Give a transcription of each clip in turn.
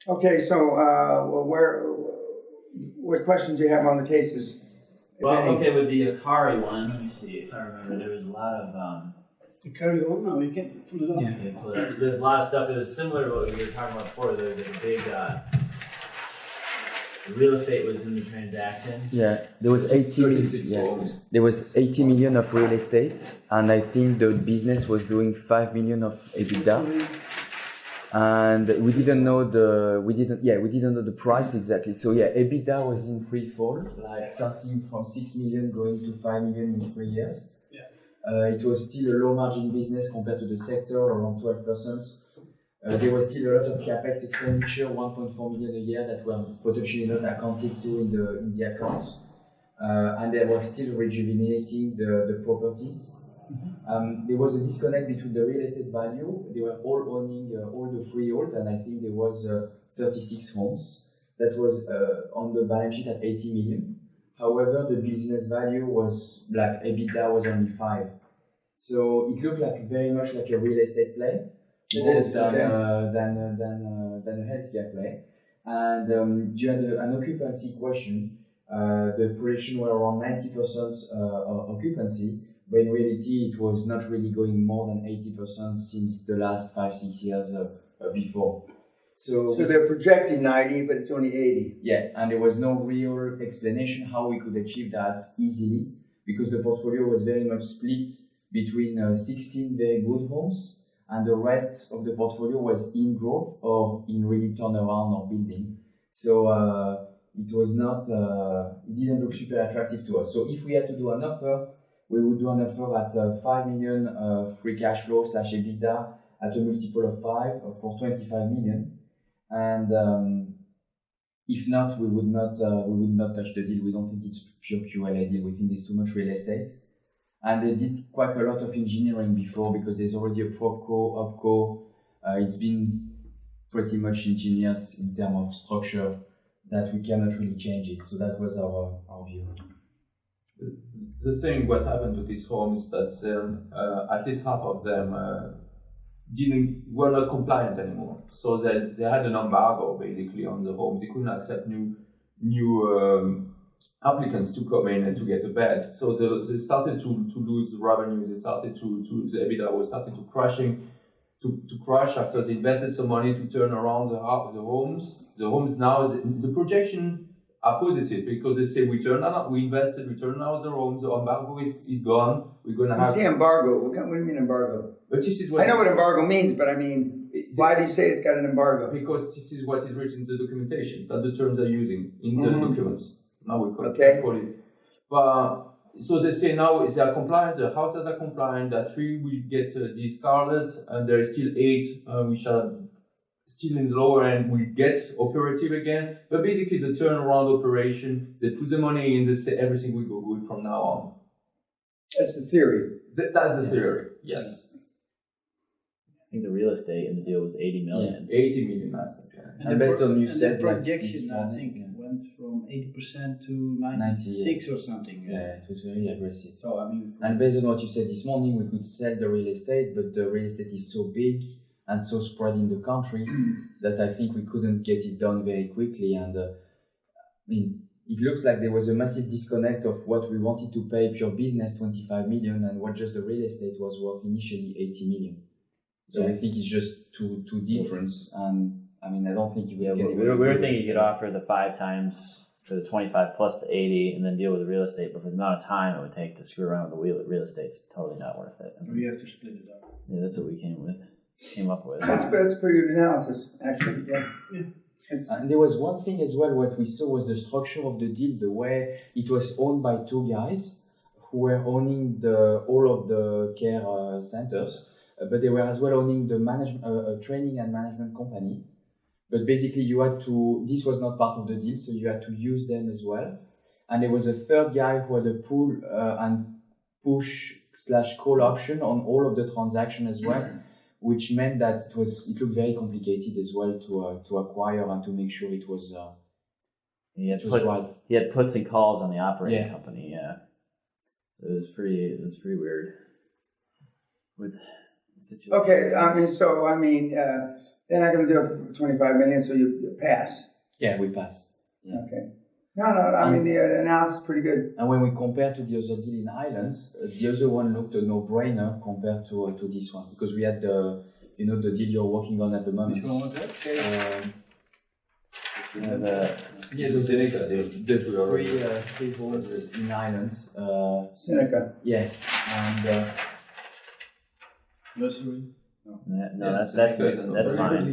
Okay, so what questions do you have on the cases? Well, okay, with the Akari one, let me see if I remember. There was a lot of Carry on now, you can pull it up. yeah, pull it up. So there's a lot of stuff. It was similar to what we were talking about before. There was like a big real estate was in the transaction. Yeah, there was 80 there was 80 million of real estate, and I think the business was doing 5 million of EBITDA. And we didn't know the price exactly. So yeah, EBITDA was in free fall, like starting from 6 million going to 5 million in 3 years. It was still a low margin business compared to the sector, around 12%. There was still a lot of capex expenditure, 1.4 million a year, that were potentially not accounted to in the accounts. And they were still rejuvenating the properties. There was a disconnect between the real estate value. They were all owning all the freehold, and I think there was 36 homes that was on the balance sheet at 80 million. However, the business value was like EBITDA was only 5. So it looked like very much like a real estate play, more than a healthcare play. And you had an occupancy question. The projection were around 90% occupancy, but in reality it was not really going more than 80% since the last 5-6 years before. So they're projecting 90, but it's only 80. Yeah, and there was no real explanation how we could achieve that easily, because the portfolio was very much split between 16 very good homes, and the rest of the portfolio was in growth or in really turnaround or building. So it was not, it didn't look super attractive to us. So if we had to do an offer, we would do an offer at 5 million free cash flow / EBITDA at a multiple of 5 for 25 million. And if not, we would not touch the deal. We don't think it's pure QLA deal. We think there's too much real estate. And they did quite a lot of engineering before, because there's already a propco, opco. It's been pretty much engineered in terms of structure that we cannot really change it. So that was our view. The thing, what happened to these homes is that at least half of them were not compliant anymore. So they had an embargo basically on the homes. They couldn't accept new applicants to come in and to get a bed. So they started to lose revenue. They started the EBITDA was starting to crash after they invested some money to turn around the homes. The homes now, the projection are positive, because they say we invested, we turned out the homes, the embargo is gone. We're going to have... You say embargo. What do you mean embargo? But this is I know what embargo means, but I mean, why do you say it's got an embargo? Because this is what is written in the documentation, that the terms they're using in the documents. Now we call it. But so they say now is they are compliant, the houses are compliant, that 3 will get discarded, and there is still 8 which are still in the lower end will get operative again. But basically the turnaround operation, they put the money in, they say everything will go good from now on. That's the theory. That's the theory, yes. I think the real estate in the deal was 80 million. Yeah, 80 million assets. Yeah. And based on you said, the projection, I think, went from 80% to 96 or something. Yeah, it was very aggressive. So I mean, and based on what you said this morning, we could sell the real estate, but the real estate is so big and so spread in the country that I think we couldn't get it done very quickly. And I mean, it looks like there was a massive disconnect of what we wanted to pay pure business, 25 million, and what just the real estate was worth initially, 80 million. So I think it's just two difference, and I mean, I don't think you would get it. We were thinking you could offer the 5 times for the 25 plus the 80, and then deal with the real estate. But for the amount of time it would take to screw around with the real estate, it's totally not worth it. we have to split it up. Yeah, that's what we came up with. That's pretty good analysis, actually. Yeah. And there was one thing as well. What we saw was the structure of the deal, the way it was owned by 2 guys who were owning all of the care centers. But they were as well owning the training and management company. But basically this was not part of the deal, so you had to use them as well. And there was a 3rd guy who had a pull and push / call option on all of the transaction as well, which meant that it looked very complicated as well to acquire and to make sure it was right. He had puts and calls on the operating company, yeah. So it was pretty weird with the situation. Okay, They're not going to do it for 25 million, so you pass. Yeah, we pass. Yeah. Okay. No, I mean, the analysis is pretty good. And when we compare to the other deal in Ireland, the other one looked a no-brainer compared to this one, because we had the deal you're working on at the moment. Which one was that? The Seneca, The three homes in Ireland. Seneca. Yeah, and Nursery. No, Yes, that's Seneca is that's a fine.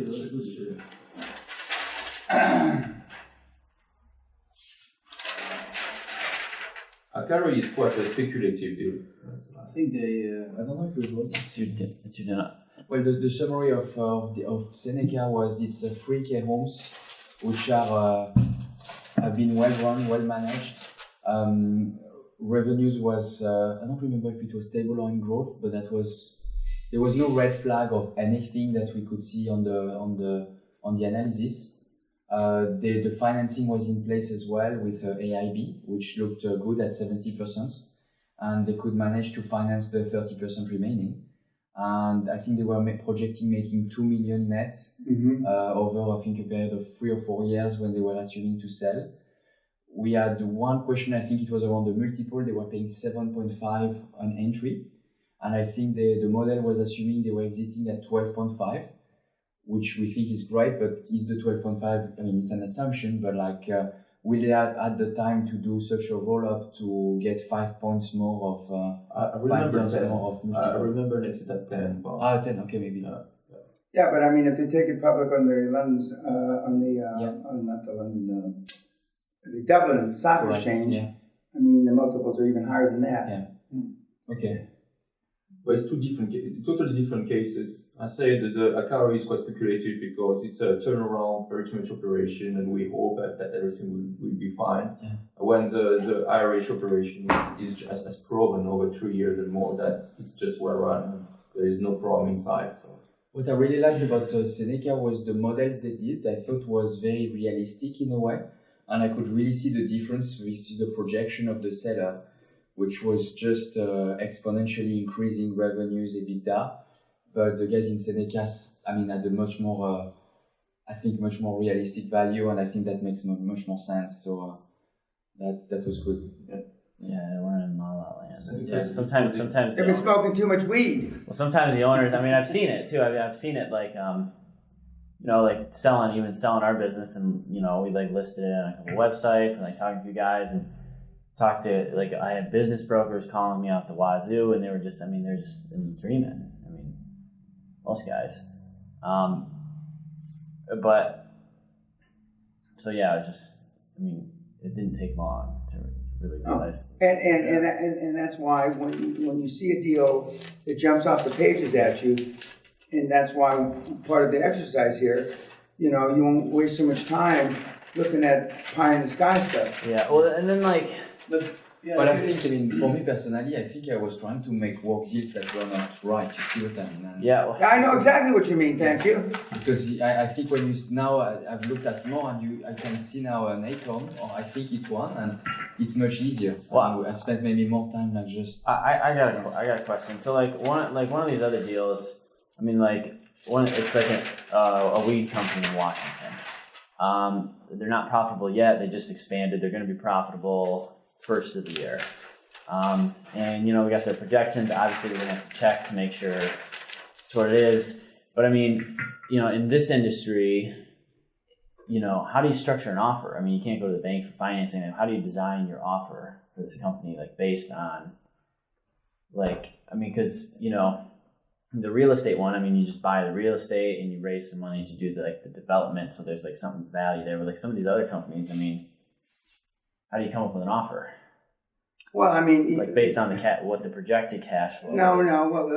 Akari is quite a speculative deal. I think they. I don't know if we voted. It's your dinner. Well, the summary of Seneca was it's 3 care homes, which are have been well run, well managed. Revenues was I don't remember if it was stable or in growth, but there was no red flag of anything that we could see on the analysis. The financing was in place as well with AIB, which looked good at 70%, and they could manage to finance the 30% remaining. And I think they were projecting making 2 million net over, I think, a period of 3 or 4 years when they were assuming to sell. We had one question, I think it was around the multiple. They were paying 7.5 on entry, and I think the model was assuming they were exiting at 12.5, which we think is great, but is the 12.5, I mean, it's an assumption, but will they at the time to do such a roll-up to get 5 points more of I remember 5 10. more of I multiple? remember an exit at 10. But 10, okay, maybe. Yeah, but I mean, if they take it public on the London's, the Dublin Stock Correct, Exchange, yeah. I mean, the multiples are even higher than that. Yeah. Okay. But it's totally different cases. I say that the akari is quite speculative because it's a turnaround, very much operation, and we hope that everything will be fine. Yeah. When the Irish operation is just has proven over 3 years and more that it's just well run. There is no problem inside. So. What I really liked about Seneca was the models they did. I thought was very realistic in a way, and I could really see the difference with the projection of the seller, which was just exponentially increasing revenues, EBITDA. But the guys in Seneca, I mean, had a much more, much more realistic value, and I think that makes much more sense. So that was good. Yeah, we're in La La Land. Seneca Yeah, sometimes They've the been owners, smoking too much weed. well, sometimes the owners. I mean, I've seen it too. I've seen it like like selling our business, and we like listed it on a couple websites, and like talking to you guys and. Talked to, I had business brokers calling me out the wazoo, and they're just dreaming. I mean, most guys. But, so yeah, it didn't take long to really realize. And that's why when you see a deal that jumps off the pages at you, and that's why part of the exercise here, you won't waste so much time looking at pie in the sky stuff. Yeah, well, and then But I think, for me personally, I think I was trying to make work deals that were not right. You see what I mean? yeah, well, I know exactly what you mean. Thank you. Because I think when I've looked at more, and I can see now an acorn, or I think it's one, and it's much easier. Wow. I spent maybe more time just. I got a question. So one of these other deals, it's like a weed company in Washington. They're not profitable yet. They just expanded. They're going to be profitable first of the year. And we got their projections. Obviously, we're going to have to check to make sure it's what it is. But in this industry, how do you structure an offer? I mean, you can't go to the bank for financing. How do you design your offer for this company, based on, because, the real estate one, you just buy the real estate and you raise some money to do the development. So there's some value there. But some of these other companies, how do you come up with an offer? Well, Based on what the projected cash flow is. No. Well,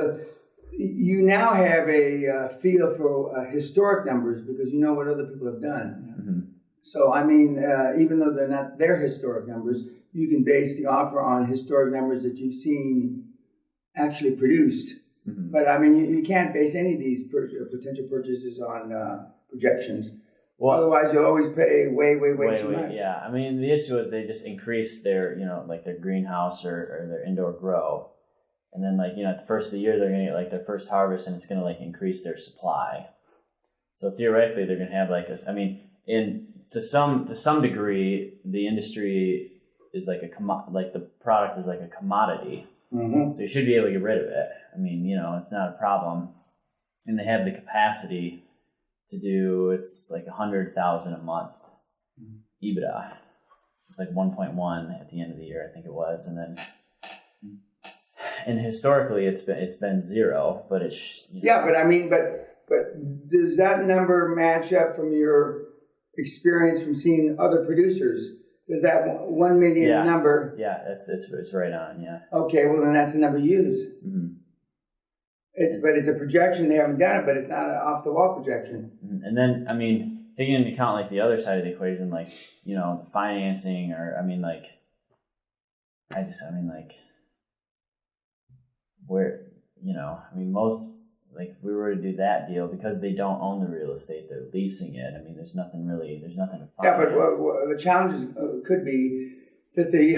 you now have a feel for historic numbers because you know what other people have done. Mm-hmm. So, even though they're not their historic numbers, you can base the offer on historic numbers that you've seen actually produced. Mm-hmm. But you can't base any of these potential purchases on projections. Well, otherwise, you'll always pay way too much. Yeah, the issue is they just increase their, their greenhouse or their indoor grow, and then at the first of the year they're gonna get their first harvest, and it's gonna increase their supply. So theoretically, they're going to have like I mean, to some degree, the industry is like like the product is like a commodity. Mm-hmm. So you should be able to get rid of it. I mean, it's not a problem, and they have the capacity to do. It's like 100,000 a month EBITDA. So it's like 1.1 at the end of the year, I think it was, and historically it's been zero, but it's Yeah, but I mean, but does that number match up from your experience from seeing other producers? Does that 1 million number? Yeah, it's right on. Yeah. Okay, well then that's the number you use. Mm-hmm. It's a projection. They haven't done it, but it's not an off the wall projection. Mm-hmm. And then I mean, taking into account like the other side of the equation, like financing, or I mean like where I mean most. Like if we were to do that deal, because they don't own the real estate, they're leasing it. I mean, there's nothing to finance. Yeah, but the challenge could be that the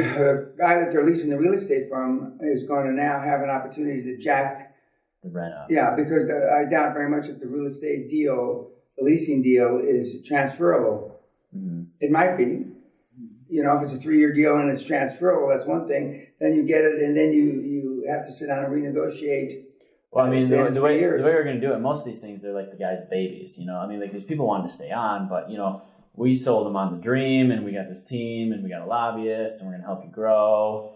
guy that they're leasing the real estate from is going to now have an opportunity to jack the rent up. Yeah, because I doubt very much if the real estate deal, the leasing deal, is transferable. Mm-hmm. It might be. If it's a 3-year deal and it's transferable, that's one thing. Then you get it, and then you have to sit down and renegotiate. Well, I mean, the way we're going to do it, most of these things, they're like the guy's babies, I mean, like these people wanted to stay on, but, we sold them on the dream, and we got this team, and we got a lobbyist, and we're going to help you grow.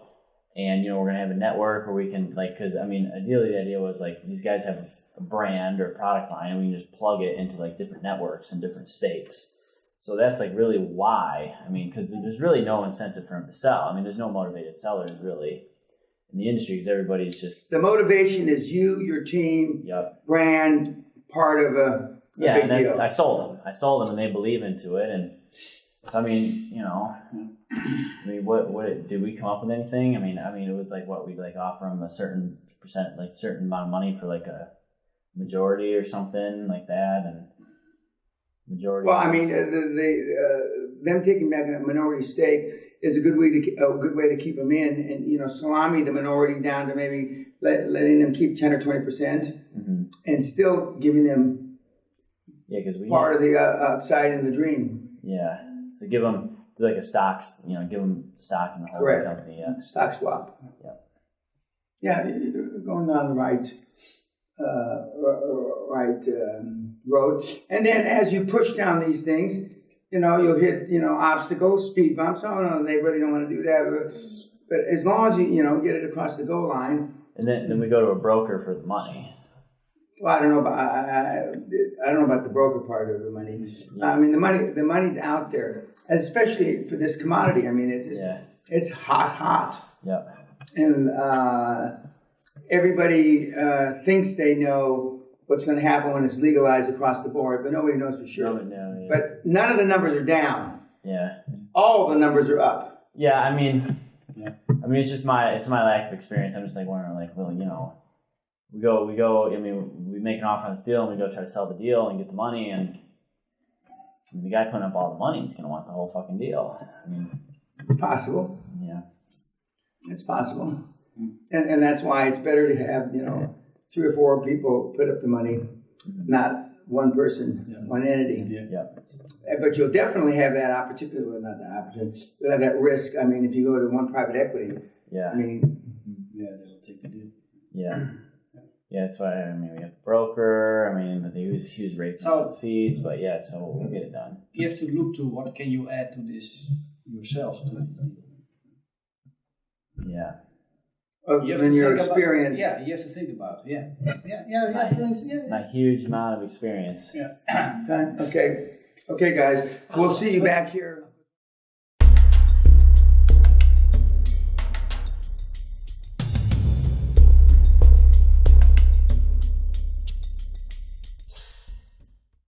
And, we're going to have a network where we can, because, I mean, ideally the idea was, like, these guys have a brand or a product line, and we can just plug it into, like, different networks in different states. So that's, like, really why. I mean, because there's really no incentive for them to sell. I mean, there's no motivated sellers, really, in the industry, because everybody's just... The motivation is you, your team, brand, part of a big deal. I sold them, and they believe into it. And I mean, what did we come up with anything? I mean, it was like what we'd like offer them a certain percent, like certain amount of money for like a majority or something like that, and majority. Well, I mean, them taking back a minority stake is a good way to keep them in, and salami the minority down to maybe letting them keep 10 or 20%, mm-hmm. and still giving them part of the upside in the dream. Yeah, so give them like a stocks, give them stock in the whole company. Yeah, stock swap. Yeah, you're going down the right road, and then as you push down these things. You'll hit, obstacles, speed bumps. Oh, no, they really don't want to do that. But as long as you, get it across the goal line. And then we go to a broker for the money. Well, I don't know about I don't know about the broker part of the money. Yeah. I mean, the money's out there, especially for this commodity. I mean, it's hot. Yeah. And everybody thinks they know what's going to happen when it's legalized across the board, but nobody knows for sure. Yeah. But none of the numbers are down. Yeah. All the numbers are up. Yeah, I mean, it's just my lack of experience. I'm just like wondering, like, well, we go. I mean, we make an offer on this deal, and we go try to sell the deal and get the money, and the guy putting up all the money is going to want the whole fucking deal. I mean, it's possible. Yeah, it's possible, and that's why it's better to have 3 or 4 people put up the money, not one person, one entity. Yeah. But you'll definitely have that opportunity. Well, not that opportunity. You'll have that risk. I mean, if you go to one private equity. Yeah. I mean. Yeah, they'll take the deal. Yeah. Yeah, that's why. I mean, we have the broker. I mean, they use huge rates and fees, but so we'll get it done. You have to look to what can you add to this yourselves to the deal. Yeah. In your experience. You have to think about it. Yeah. A huge amount of experience. Yeah. Okay, guys. We'll see you back here.